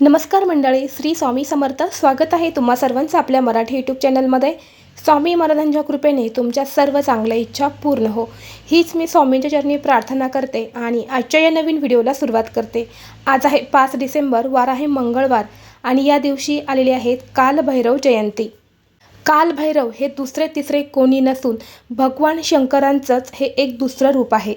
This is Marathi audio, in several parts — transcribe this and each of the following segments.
नमस्कार मंडळी, श्री स्वामी समर्थ. स्वागत आहे तुम्हा सर्वांचं आपल्या मराठी यूट्यूब चॅनलमध्ये. स्वामी महाराजांच्या कृपेने तुमच्या सर्व चांगल्या इच्छा पूर्ण हो, हीच मी स्वामींच्या चरणी प्रार्थना करते आणि आजच्या या नवीन व्हिडिओला सुरुवात करते. आज आहे 5 डिसेंबर, वार आहे मंगळवार आणि या दिवशी आलेली आहे कालभैरव जयंती. कालभैरव हे दुसरे तिसरे कोणी नसून भगवान शंकरांचंच हे एक दुसरं रूप आहे.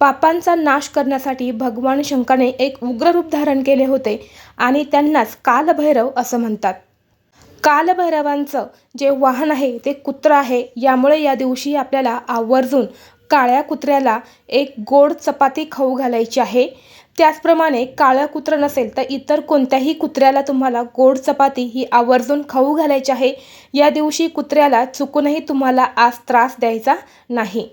पापांचा नाश करण्यासाठी भगवान शंकराने एक उग्र रूप धारण केले होते आणि त्यांनाच कालभैरव असं म्हणतात. कालभैरवांचं जे वाहन आहे ते कुत्रा आहे. यामुळे या दिवशी आपल्याला आवर्जून काळ्या कुत्र्याला एक गोड चपाती खाऊ घालायची आहे. त्याचप्रमाणे काळं कुत्रं नसेल तर इतर कोणत्याही कुत्र्याला तुम्हाला गोड चपाती ही आवर्जून खाऊ घालायची आहे. या दिवशी कुत्र्याला चुकूनही तुम्हाला आज त्रास द्यायचा नाही.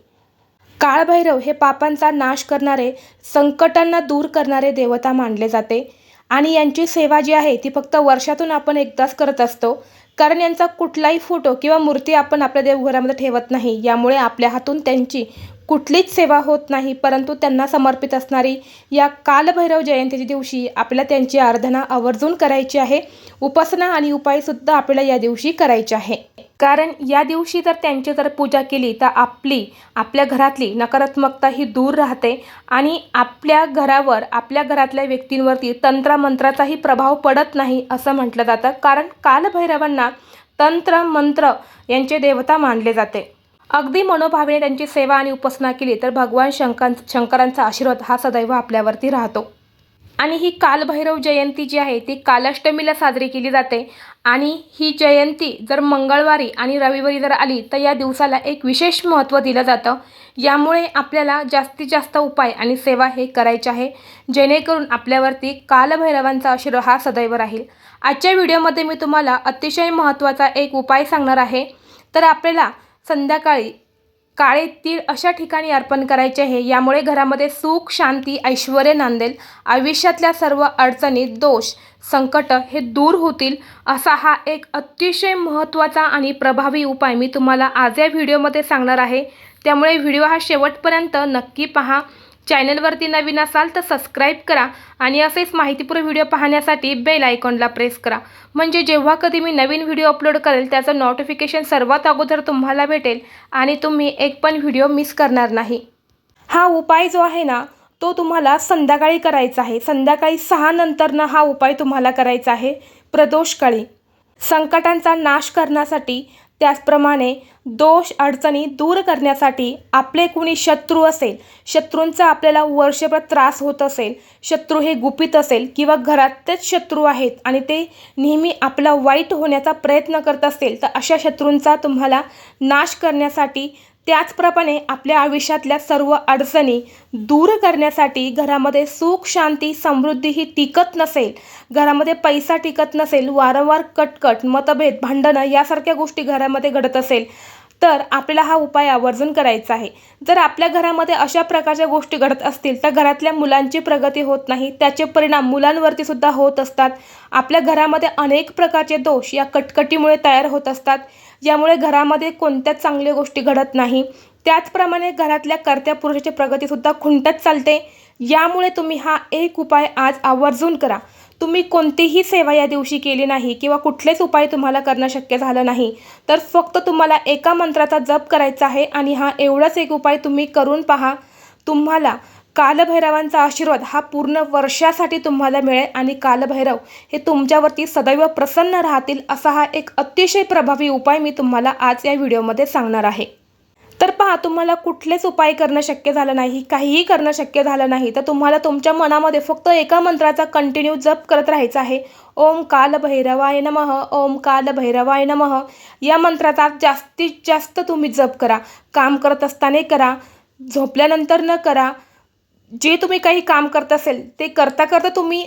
काळभैरव हे पापांचा नाश करणारे, संकटांना दूर करणारे देवता मानले जाते आणि यांची सेवा जी आहे ती फक्त वर्षातून आपण एकदाच करत असतो. कारण यांचा कुठलाही फोटो किंवा मूर्ती आपण आपल्या देवघरामध्ये ठेवत नाही. यामुळे आपल्या हातून त्यांची कुठलीच सेवा होत नाही. परंतु त्यांना समर्पित असणारी या कालभैरव जयंतीच्या दिवशी आपल्याला त्यांची आराधना आवर्जून करायची आहे. उपासना आणि उपायसुद्धा आपल्याला या दिवशी करायचे आहे. कारण या दिवशी जर त्यांची पूजा केली तर आपल्या घरातली नकारात्मकता ही दूर राहते आणि आपल्या घरावर, आपल्या घरातल्या व्यक्तींवरती तंत्रमंत्राचाही प्रभाव पडत नाही असं म्हटलं जातं. कारण कालभैरवांना तंत्र मंत्र यांचे देवता मानले जाते. अगदी मनोभावेने त्यांची सेवा आणि उपासना केली तर भगवान शंकरांचा आशीर्वाद हा सदैव आपल्यावरती राहतो. आणि ही कालभैरव जयंती जी आहे ती कालाष्टमीला साजरी केली जाते आणि ही जयंती जर मंगळवारी आणि रविवारी जर आली तर या दिवसाला एक विशेष महत्त्व दिलं जातं. यामुळे आपल्याला जास्तीत जास्त उपाय आणि सेवा हे करायचे आहे, जेणेकरून आपल्यावरती कालभैरवांचा आशीर्वाद हा सदैव राहील. आजच्या व्हिडिओमध्ये मी तुम्हाला अतिशय महत्त्वाचा एक उपाय सांगणार आहे. तर आपल्याला संध्याकाळी काळे तीळ अशा ठिकाणी अर्पण करायचे आहे. यामुळे घरामध्ये सुख, शांती, ऐश्वर्य नांदेल. आयुष्यातल्या सर्व अडचणी, दोष, संकट हे दूर होतील. असा हा एक अतिशय महत्त्वाचा आणि प्रभावी उपाय मी तुम्हाला आज या व्हिडिओमध्ये सांगणार आहे. त्यामुळे व्हिडिओ हा शेवटपर्यंत नक्की पहा. चॅनलवरती नवीन असाल तर सबस्क्राईब करा आणि असेच माहितीपूर्ण व्हिडिओ पाहण्यासाठी बेल आयकॉनला प्रेस करा. म्हणजे जेव्हा कधी मी नवीन व्हिडिओ अपलोड करेल त्याचं नोटिफिकेशन सर्वात अगोदर तुम्हाला भेटेल आणि तुम्ही एक पण व्हिडिओ मिस करणार नाही. हा उपाय जो आहे ना तो तुम्हाला संध्याकाळी करायचा आहे. संध्याकाळी 6 नंतरनं हा उपाय तुम्हाला करायचा आहे. प्रदोषकाळी संकटांचा नाश करण्यासाठी, त्याचप्रमाणे दोष अडचणी दूर करण्यासाठी, आपले कुणी शत्रू असेल, शत्रूंचा आपल्याला वर्षभर त्रास होत असेल, शत्रू हे गुपित असेल किंवा घरातच शत्रू आहेत आणि ते नेहमी आपला वाईट होण्याचा प्रयत्न करत असेल तर अशा शत्रूंचा तुम्हाला नाश करण्यासाठी, त्याचप्रमाणे आपल्या आयुष्यातल्या सर्व अडचणी दूर करण्यासाठी, घरामध्ये सुख, शांती, समृद्धी ही टिकत नसेल, घरामध्ये पैसा टिकत नसेल, वारंवार कटकट, मतभेद, भांडणं यासारख्या गोष्टी घरामध्ये घडत असेल तर आपल्याला हा उपाय आवर्जून करायचा आहे. जर आपल्या घरामध्ये अशा प्रकारच्या गोष्टी घडत असतील तर घरातल्या मुलांची प्रगती होत नाही, त्याचे परिणाम मुलांवरती सुद्धा होत असतात. आपल्या घरामध्ये अनेक प्रकारचे दोष या कटकटीमुळे तयार होत असतात. यामुळे घरामध्ये कोणत्याच चांगल्या गोष्टी घडत नाही. त्याचप्रमाणे घरातल्या कर्त्या पुरुषाची प्रगतीसुद्धा खुंटत चालते. यामुळे तुम्ही हा एक उपाय आज आवर्जून करा. तुम्ही कोणतीही सेवा या दिवशी केली नाही किंवा कुठलेच उपाय तुम्हाला करणं शक्य झालं नाही तर फक्त तुम्हाला एका मंत्राचा जप करायचा आहे आणि हा एवढाच एक उपाय तुम्ही करून पहा. तुम्हाला कालभैरवांचा आशीर्वाद हा पूर्ण वर्षासाठी तुम्हाला मिळेल आणि कालभैरव हे तुमच्यावरती सदैव प्रसन्न राहतील. असा हा एक अतिशय प्रभावी उपाय मी तुम्हाला आज या व्हिडिओमध्ये सांगणार आहे. तर पहा, तुम्हाला कुठलेच उपाय करणं शक्य झालं नाही, काहीही करणं शक्य झालं नाही तर तुम्हाला तुमच्या मनामध्ये फक्त एका मंत्राचा कंटिन्यू जप करत राहायचा आहे. ओम कालभैरवाय नमः, ओम कालभैरवाय नमः. या मंत्राचा जास्तीत जास्त तुम्ही जप करा. काम करत असताना करा, झोपल्यानंतर न करा. जे तुम्ही काही काम करत असेल ते करता करता तुम्ही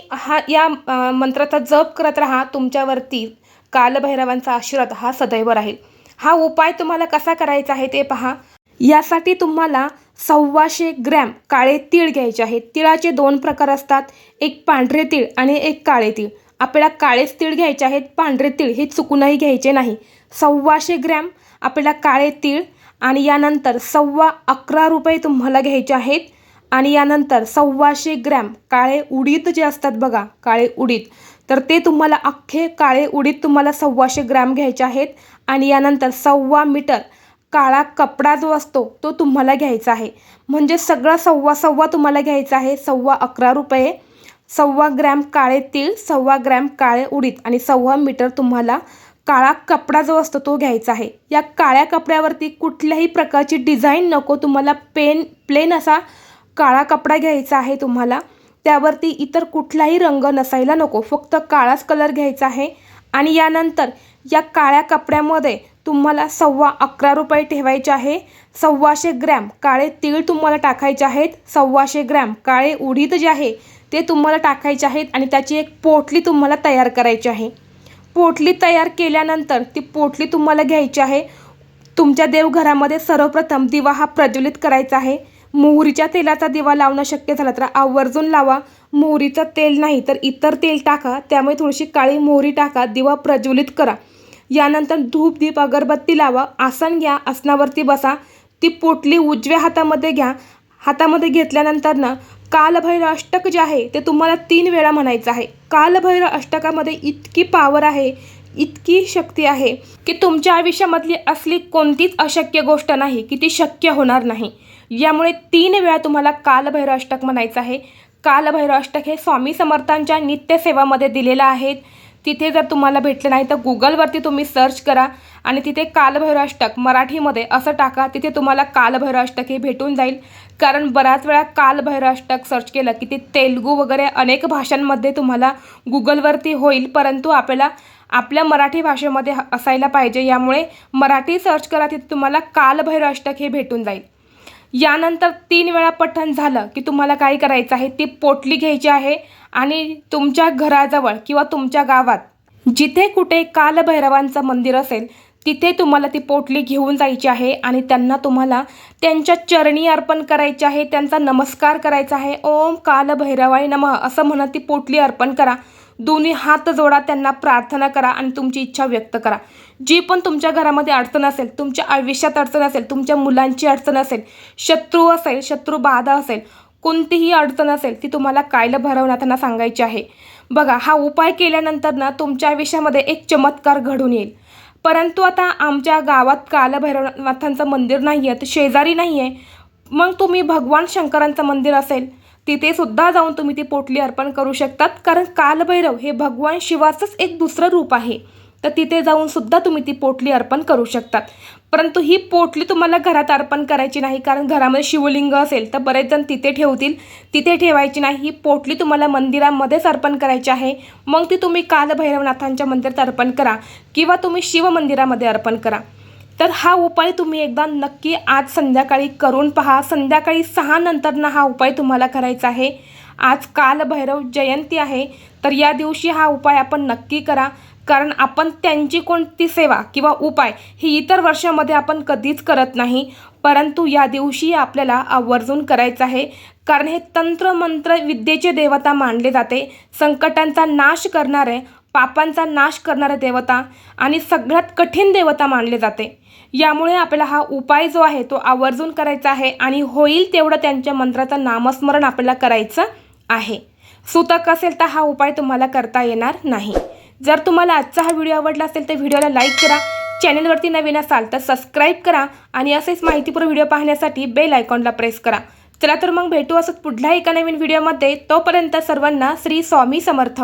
या मंत्राचा जप करत राहा. तुमच्यावरती कालभैरवांचा आशीर्वाद हा सदैव राहील. हा उपाय तुम्हाला कसा करायचा आहे ते पहा. यासाठी तुम्हाला 125 ग्रॅम काळे तीळ घ्यायचे आहेत. तिळाचे 2 प्रकार असतात, एक पांढरे तीळ आणि एक काळे तीळ. आपल्याला काळेच तीळ घ्यायचे आहेत, पांढरे तीळ हे चुकूनही घ्यायचे नाही. 125 ग्रॅम आपल्याला काळे तीळ आणि यानंतर 11.25 रुपये तुम्हाला घ्यायचे आहेत आणि यानंतर 125 ग्रॅम काळे उडीद जे असतात बघा, काळे उडीद तर ते तुम्हाला अख्खे काळे उडीद तुम्हाला 125 ग्रॅम घ्यायचे आहेत आणि यानंतर 1.25 मीटर काळा कपडा जो असतो तो तुम्हाला घ्यायचा आहे. म्हणजे सगळं 1.25 तुम्हाला घ्यायचं आहे. 11.25 रुपये, 1.25 ग्रॅम काळे तीळ, 1.25 ग्रॅम काळे उडीद आणि 1.25 मीटर तुम्हाला काळा कपडा जो असतो तो घ्यायचा आहे. या काळ्या कपड्यावरती कुठल्याही प्रकारची डिझाईन नको, तुम्हाला प्लेन असा काळा कपडा घ्यायचा आहे तुम्हाला. त्यावरती इतर कुठलाही रंग नसायला नको, फक्त काळाच कलर घ्यायचा आहे. आणि यानंतर या काळ्या कपड्यामध्ये तुम्हाला 11.25 रुपये ठेवायचे आहे. 1.25 ग्रॅम काळे तीळ तुम्हाला टाकायचे आहेत. 1.25 ग्रॅम काळे उडीद जे आहे ते तुम्हाला टाकायचे आहेत आणि त्याची एक पोटली तुम्हाला तयार करायची आहे. पोटली तयार केल्यानंतर ती पोटली तुम्हाला घ्यायची आहे. तुमच्या देवघरामध्ये सर्वप्रथम दिवा हा प्रज्वलित करायचा आहे. मोहरीच्या तेलाचा दिवा लावणं शक्य झालं तर आवर्जून लावा. मोहरीचं तेल नाही तर इतर तेल टाका, त्यामुळे थोडीशी काळी मोहरी टाका, दिवा प्रज्वलित करा. यानंतर धूप दीप अगरबत्ती लावा, आसन घ्या, आसनावरती बसा. ती पोटली उजव्या हातामध्ये घ्या. हातामध्ये घेतल्यानंतर ना कालभैरव अष्टक जे आहे ते तुम्हाला 3 वेळा म्हणायचं आहे. कालभैरव अष्टकामध्ये इतकी पावर आहे, इतकी शक्ती आहे की तुमच्या आयुष्यामधली असली कोणतीच अशक्य गोष्ट नाही की ती शक्य होणार नाही. यामुळे 3 वेळा तुम्हाला कालभैरव अष्टक म्हणायचं आहे. कालभैरव अष्टक हे स्वामी समर्थांच्या नित्यसेवामध्ये दिलेलं आहे. तिथे जर तुम्हाला भेटलं नाही तर गुगलवरती तुम्ही सर्च करा आणि तिथे कालभैरव अष्टक मराठीमध्ये असं टाका, तिथे तुम्हाला कालभैरव अष्टक हे भेटून जाईल. कारण बऱ्याच वेळा कालभैरव अष्टक सर्च केलं की ते तेलुगू वगैरे अनेक भाषांमध्ये तुम्हाला गुगलवरती होईल, परंतु आपल्याला आपल्या मराठी भाषेमध्ये असायला पाहिजे. यामुळे मराठी सर्च करा, तिथे तुम्हाला कालभैरव अष्टक हे भेटून जाईल. यानंतर 3 वेळा पठण झालं की तुम्हाला काय करायचं आहे, ती पोटली घ्यायची आहे आणि तुमच्या घराजवळ किंवा तुमच्या गावात जिथे कुठे कालभैरवांचं मंदिर असेल तिथे तुम्हाला ती पोटली घेऊन जायची आहे आणि त्यांना तुम्हाला त्यांच्या चरणी अर्पण करायचे आहे, त्यांचा नमस्कार करायचा आहे. ओम कालभैरवाय नमः असं म्हणत ती पोटली अर्पण करा. दोन्ही हात जोडा, त्यांना प्रार्थना करा आणि तुमची इच्छा व्यक्त करा. जी पण तुमच्या घरामध्ये अडचण असेल, तुमच्या आयुष्यात अडचण असेल, तुमच्या मुलांची अडचण असेल, शत्रू असेल, शत्रुबाधा असेल, कोणतीही अडचण असेल ती तुम्हाला कालभैरवनाथांना सांगायची आहे. बघा, हा उपाय केल्यानंतर ना तुमच्या आयुष्यामध्ये एक चमत्कार घडून येईल. परंतु आता आमच्या गावात कालभैरवनाथांचं मंदिर नाही आहे, तर शेजारी नाही आहे, मग तुम्ही भगवान शंकरांचं मंदिर असेल तिथे सुद्धा जाऊन तुम्ही ती पोटली अर्पण करू शकतात. कारण कालभैरव हे भगवान शिवाचंच एक दुसरं रूप आहे, तर तिथे जाऊन सुद्धा तुम्ही ती पोटली अर्पण करू शकतात. परंतु ही पोटली तुम्हाला घरात अर्पण करायची नाही, कारण घरामध्ये शिवलिंग असेल तर बरेच जण तिथे ठेवतील, तिथे ठेवायची नाही. ही पोटली तुम्हाला मंदिरामध्येच अर्पण करायची आहे. मग ती तुम्ही कालभैरवनाथांच्या मंदिरात अर्पण करा किंवा तुम्ही शिव मंदिरामध्ये अर्पण करा. तर हा उपाय तुम्ही एकदा नक्की आज संध्याकाळी करून पहा. संध्याकाळी 6 नंतर हा उपाय तुम्हाला करायचा आहे. आज कालभैरव जयंती आहे, तर या दिवशी हा उपाय आपण नक्की करा. कारण आपण त्यांची कोणती सेवा किंवा उपाय ही इतर वर्षामध्ये आपण कधीच करत नाही, परंतु या दिवशी आपल्याला आवर्जून करायचं आहे. कारण हे तंत्रमंत्र विद्येचे देवता मानले जाते, संकटांचा नाश करणारे, पापांचा नाश करणारे देवता आणि सगळ्यात कठीण देवता मानले जाते. यामुळे आपल्याला हा उपाय जो आहे तो आवर्जून करायचा आहे आणि होईल तेवढं त्यांच्या मंत्राचं नामस्मरण आपल्याला करायचं आहे. सुतक असेल तर हा उपाय तुम्हाला करता येणार नाही. जर तुम्हाला आजचा हा व्हिडिओ आवडला असेल तर व्हिडिओला लाईक करा, चॅनलवरती नवीन असाल तर सबस्क्राईब करा आणि असेच माहितीपूर्ण व्हिडिओ पाहण्यासाठी बेल आयकॉनला प्रेस करा. चला तर मग भेटू असंच पुढल्या एका नवीन व्हिडिओमध्ये. तोपर्यंत सर्वांना श्री स्वामी समर्थ.